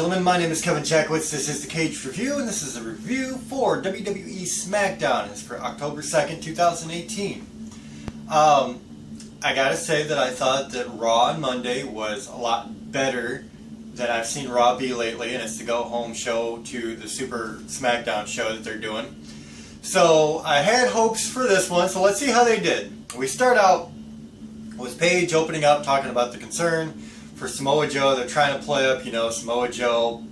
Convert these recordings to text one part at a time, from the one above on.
gentlemen, my name is Kevin Jackowitz. This is the Kaged Review, and this is a review for WWE SmackDown. It's for October 2nd, 2018. I gotta say that I thought that Raw on Monday was a lot better than I've seen Raw be lately, and it's the go-home show to the Super SmackDown show that they're doing. So I had hopes for this one, so let's see how they did. We start out with Paige opening up, talking about the concern for Samoa Joe. They're trying to play up, Samoa Joe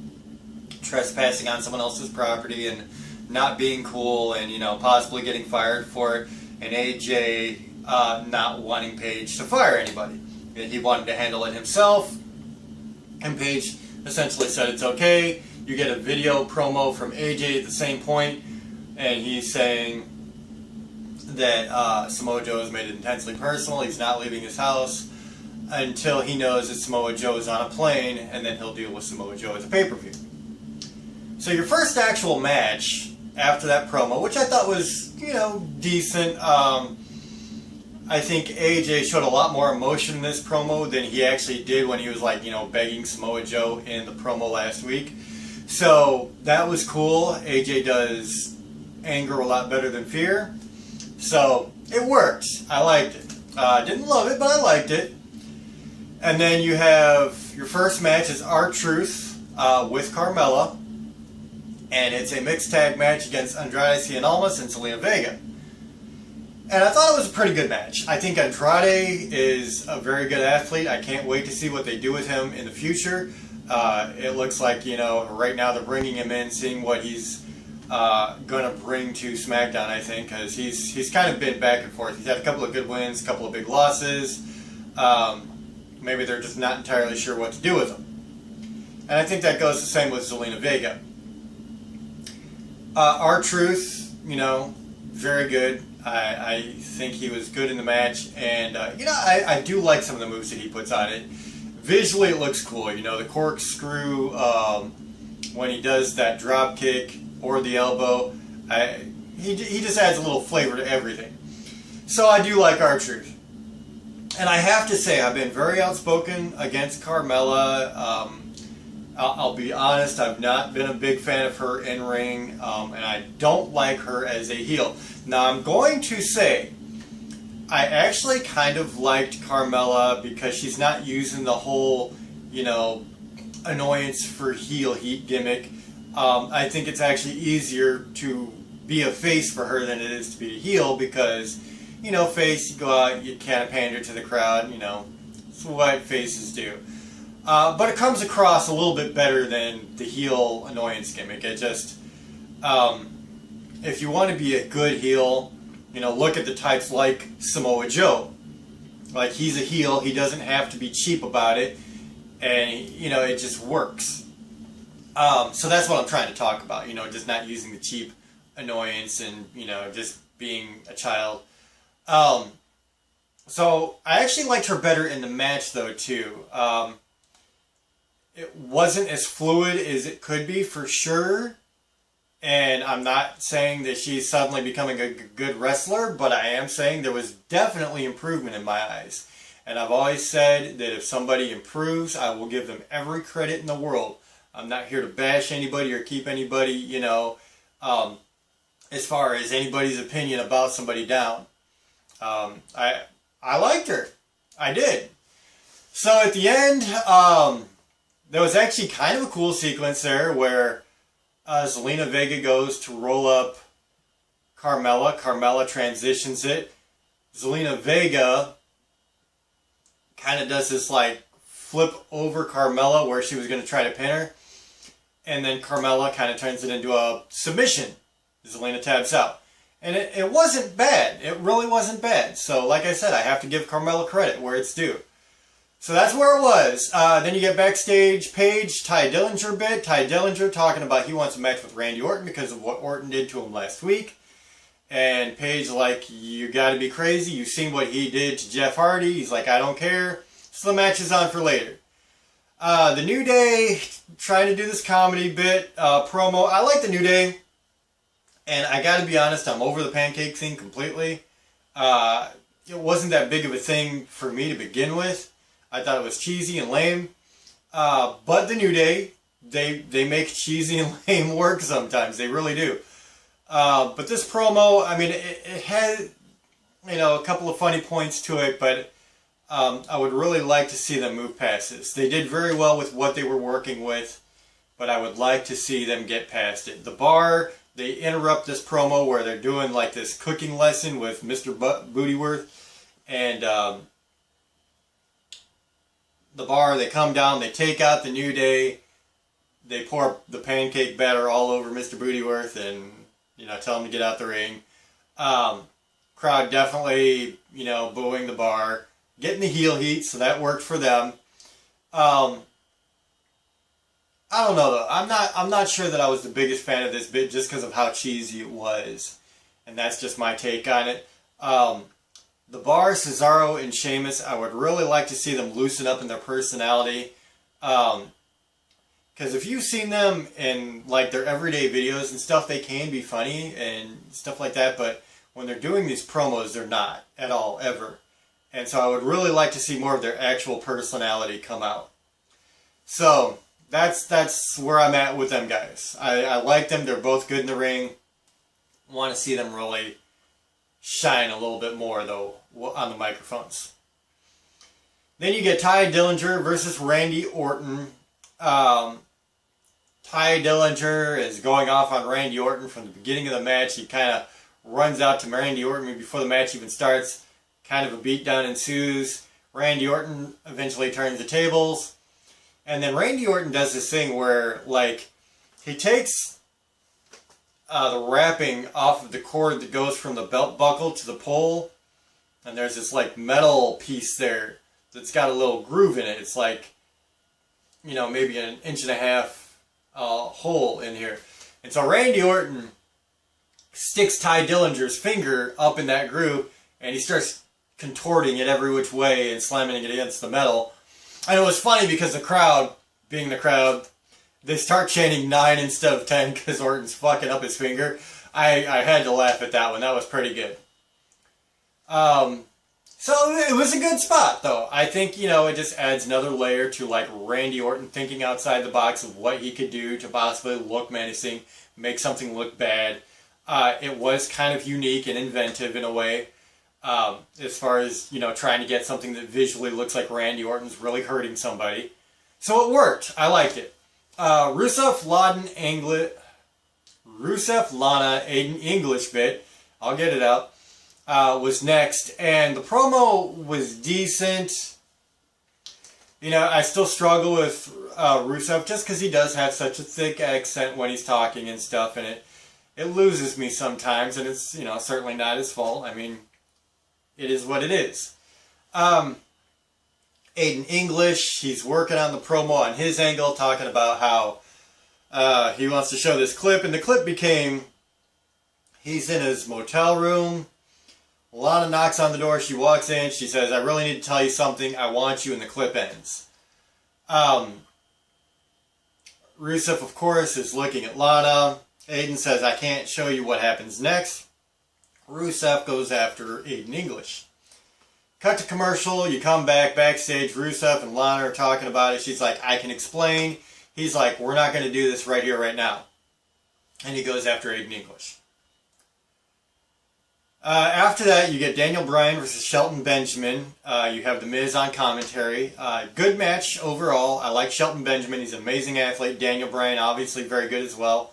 trespassing on someone else's property and not being cool and, possibly getting fired for it. And AJ not wanting Paige to fire anybody. He wanted to handle it himself. And Paige essentially said it's okay. You get a video promo from AJ at the same point, and he's saying that Samoa Joe has made it intensely personal. He's not leaving his house until he knows that Samoa Joe is on a plane, and then he'll deal with Samoa Joe at the pay-per-view. So your first actual match after that promo, which I thought was, decent. I think AJ showed a lot more emotion in this promo than he actually did when he was begging Samoa Joe in the promo last week. So that was cool. AJ does anger a lot better than fear. So it worked. I liked it. Didn't love it, but I liked it. And then you have your first match is R-Truth with Carmella. And it's a mixed tag match against Andrade Cien Almas and Zelina Vega. And I thought it was a pretty good match. I think Andrade is a very good athlete. I can't wait to see what they do with him in the future. It looks like, right now they're bringing him in, seeing what he's going to bring to SmackDown, I think, because he's kind of been back and forth. He's had a couple of good wins, a couple of big losses. Maybe they're just not entirely sure what to do with him. And I think that goes the same with Zelina Vega. R-Truth, very good. I think he was good in the match, and I do like some of the moves that he puts on it. Visually, it looks cool. The corkscrew when he does that drop kick or the elbow. He just adds a little flavor to everything. So I do like R-Truth, and I have to say I've been very outspoken against Carmella. I'll be honest, I've not been a big fan of her in ring, and I don't like her as a heel. Now, I'm going to say, I actually kind of liked Carmella because she's not using the whole, annoyance for heel heat gimmick. I think it's actually easier to be a face for her than it is to be a heel because, face, you go out, you kind of pander to the crowd, it's what faces do. But it comes across a little bit better than the heel annoyance gimmick. It just, if you want to be a good heel, look at the types like Samoa Joe. Like, he's a heel, he doesn't have to be cheap about it, and, it just works. So that's what I'm trying to talk about, just not using the cheap annoyance and, just being a child. So I actually liked her better in the match, though, too. It wasn't as fluid as it could be, for sure. And I'm not saying that she's suddenly becoming a good wrestler, but I am saying there was definitely improvement in my eyes. And I've always said that if somebody improves, I will give them every credit in the world. I'm not here to bash anybody or keep anybody, as far as anybody's opinion about somebody down. I liked her. I did. So at the end, there was actually kind of a cool sequence there where Zelina Vega goes to roll up Carmella. Carmella transitions it. Zelina Vega kind of does this flip over Carmella where she was going to try to pin her. And then Carmella kind of turns it into a submission. Zelina taps out. And it wasn't bad. It really wasn't bad. So like I said, I have to give Carmella credit where it's due. So that's where it was. Then you get backstage, Paige, Ty Dillinger bit. Ty Dillinger talking about he wants a match with Randy Orton because of what Orton did to him last week. And Paige you gotta be crazy. You've seen what he did to Jeff Hardy. He's like, I don't care. So the match is on for later. The New Day, trying to do this comedy bit, promo. I like the New Day. And I gotta be honest, I'm over the pancake thing completely. It wasn't that big of a thing for me to begin with. I thought it was cheesy and lame. But the New Day they make cheesy and lame work sometimes. They really do. But this promo, I mean, it had, you know, a couple of funny points to it, but I would really like to see them move past this. They did very well with what they were working with, but I would like to see them get past it. The bar, they interrupt this promo where they're doing like this cooking lesson with Mr. Bootyworth, and the bar, they come down, they take out the New Day, they pour the pancake batter all over Mr. Bootyworth and, you know, tell him to get out the ring. Crowd definitely, you know, booing the bar, getting the heel heat, so that worked for them. I don't know though. I'm not sure that I was the biggest fan of this bit just because of how cheesy it was, and that's just my take on it. The bar, Cesaro and Sheamus, I would really like to see them loosen up in their personality. Because if you've seen them in like their everyday videos and stuff, they can be funny and stuff like that. But when they're doing these promos, they're not at all, ever. And so I would really like to see more of their actual personality come out. So that's where I'm at with them guys. I like them. They're both good in the ring. Want to see them really shine a little bit more though on the microphones. Then you get Ty Dillinger versus Randy Orton. Ty Dillinger is going off on Randy Orton from the beginning of the match. He kind of runs out to Randy Orton before the match even starts. Kind of a beatdown ensues. Randy Orton eventually turns the tables. And then Randy Orton does this thing where, like, he takes the wrapping off of the cord that goes from the belt buckle to the pole. And there's this, like, metal piece there that's got a little groove in it. It's like, you know, maybe an 1.5 inch hole in here. And so Randy Orton sticks Ty Dillinger's finger up in that groove, and he starts contorting it every which way and slamming it against the metal. And it was funny because the crowd, being the crowd, they start chanting 9 instead of 10 because Orton's fucking up his finger. I had to laugh at that one. That was pretty good. So it was a good spot, though. I think, you know, it just adds another layer to, like, Randy Orton thinking outside the box of what he could do to possibly look menacing, make something look bad. It was kind of unique and inventive in a way, as far as, you know, trying to get something that visually looks like Randy Orton's really hurting somebody. So it worked. I liked it. Rusev, Lana, Aiden English bit, I'll get it out, was next. And the promo was decent. You know, I still struggle with Rusev just because he does have such a thick accent when he's talking and stuff, and it loses me sometimes, and it's, you know, certainly not his fault. I mean, it is what it is. Aiden English, he's working on the promo on his angle, talking about how he wants to show this clip, and the clip became, he's in his motel room, Lana knocks on the door, she walks in, she says, I really need to tell you something, I want you, and the clip ends. Rusev, of course, is looking at Lana. Aiden says, I can't show you what happens next. Rusev goes after Aiden English. Cut to commercial, you come backstage, Rusev and Lana are talking about it. She's like, I can explain. He's like, we're not going to do this right here, right now. And he goes after Aiden English. After that, you get Daniel Bryan versus Shelton Benjamin. You have The Miz on commentary. Good match overall. I like Shelton Benjamin. He's an amazing athlete. Daniel Bryan, obviously very good as well.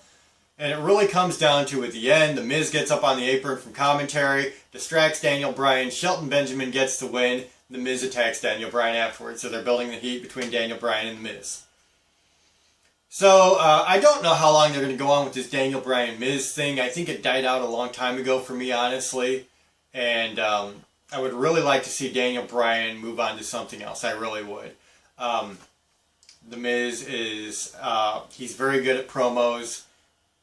And it really comes down to, at the end, The Miz gets up on the apron from commentary, distracts Daniel Bryan, Shelton Benjamin gets the win, The Miz attacks Daniel Bryan afterwards. So they're building the heat between Daniel Bryan and The Miz. So, I don't know how long they're going to go on with this Daniel Bryan-Miz thing. I think it died out a long time ago for me, honestly. And I would really like to see Daniel Bryan move on to something else. I really would. The Miz is, he's very good at promos.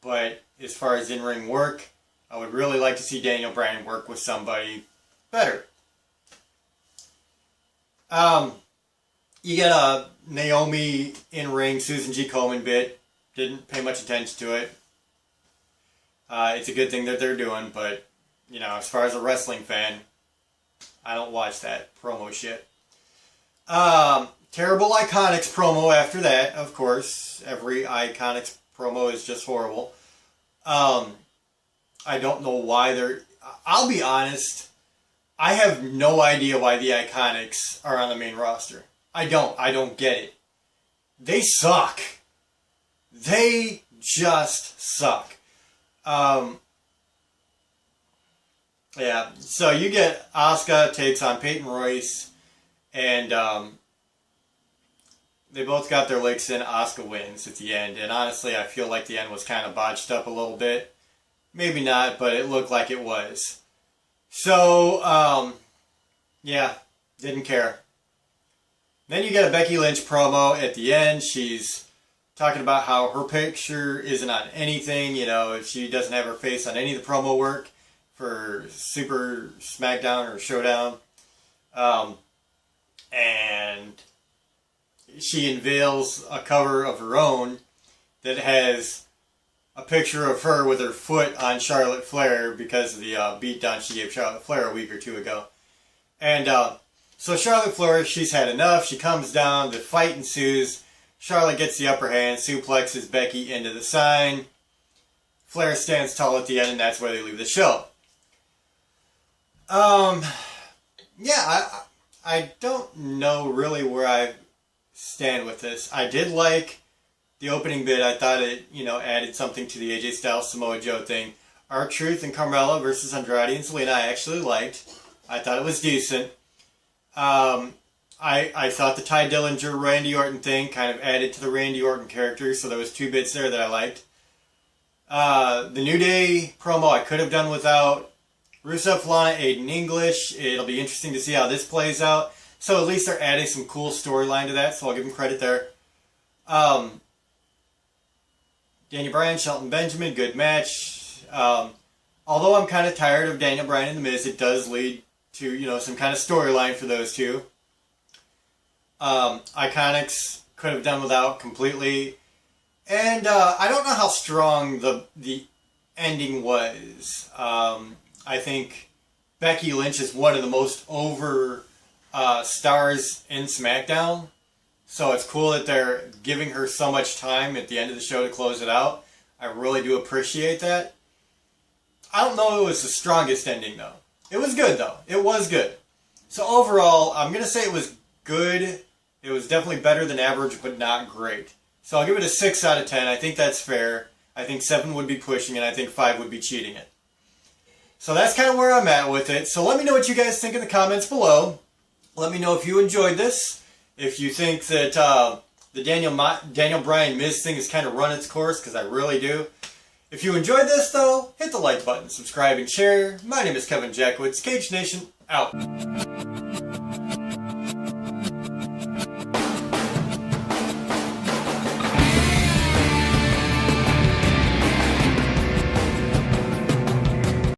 But as far as in-ring work, I would really like to see Daniel Bryan work with somebody better. You get a Naomi in-ring Susan G. Komen bit. Didn't pay much attention to it. It's a good thing that they're doing, but, you know, as far as a wrestling fan, I don't watch that promo shit. Terrible Iconics promo after that, of course. Every Iconics promo is just horrible. I don't know why they're... I'll be honest, I have no idea why the Iconics are on the main roster. I don't get it. They suck. They just suck. Yeah, so you get Asuka takes on Peyton Royce, and they both got their licks in. Asuka wins at the end, and honestly, I feel like the end was kind of botched up a little bit. Maybe not, but it looked like it was. So, yeah, didn't care. Then you get a Becky Lynch promo at the end. She's talking about how her picture isn't on anything, you know, if she doesn't have her face on any of the promo work for Super SmackDown or Showdown. And she unveils a cover of her own that has a picture of her with her foot on Charlotte Flair because of the beatdown she gave Charlotte Flair a week or two ago. And so Charlotte Flair, she's had enough. She comes down. The fight ensues. Charlotte gets the upper hand, suplexes Becky into the sign. Flair stands tall at the end, and that's where they leave the show. Yeah, I don't know really where I stand with this. I did like the opening bit. I thought it, you know, added something to the AJ Styles Samoa Joe thing. R-Truth and Carmella versus Andrade and Selena I actually liked. I thought it was decent. I thought the Ty Dillinger Randy Orton thing kind of added to the Randy Orton character, so there was two bits there that I liked. The New Day promo I could have done without. Rusev, Lana, Aiden English. It'll be interesting to see how this plays out. So at least they're adding some cool storyline to that, so I'll give them credit there. Daniel Bryan, Shelton Benjamin, good match. Although I'm kind of tired of Daniel Bryan and The Miz, it does lead to, you know, some kind of storyline for those two. Iconics could have done without completely. And I don't know how strong the ending was. I think Becky Lynch is one of the most over stars in SmackDown. So it's cool that they're giving her so much time at the end of the show to close it out. I really do appreciate that. I don't know if it was the strongest ending, though. It was good, though. It was good. So overall, I'm going to say it was good. It was definitely better than average, but not great. So I'll give it a 6 out of 10. I think that's fair. I think 7 would be pushing it. I think 5 would be cheating it. So that's kind of where I'm at with it. So let me know what you guys think in the comments below. Let me know if you enjoyed this. If you think that the Daniel Bryan Miz thing has kind of run its course, because I really do. If you enjoyed this, though, hit the like button, subscribe, and share. My name is Kevin Jackwoods. Kaged Nation, out.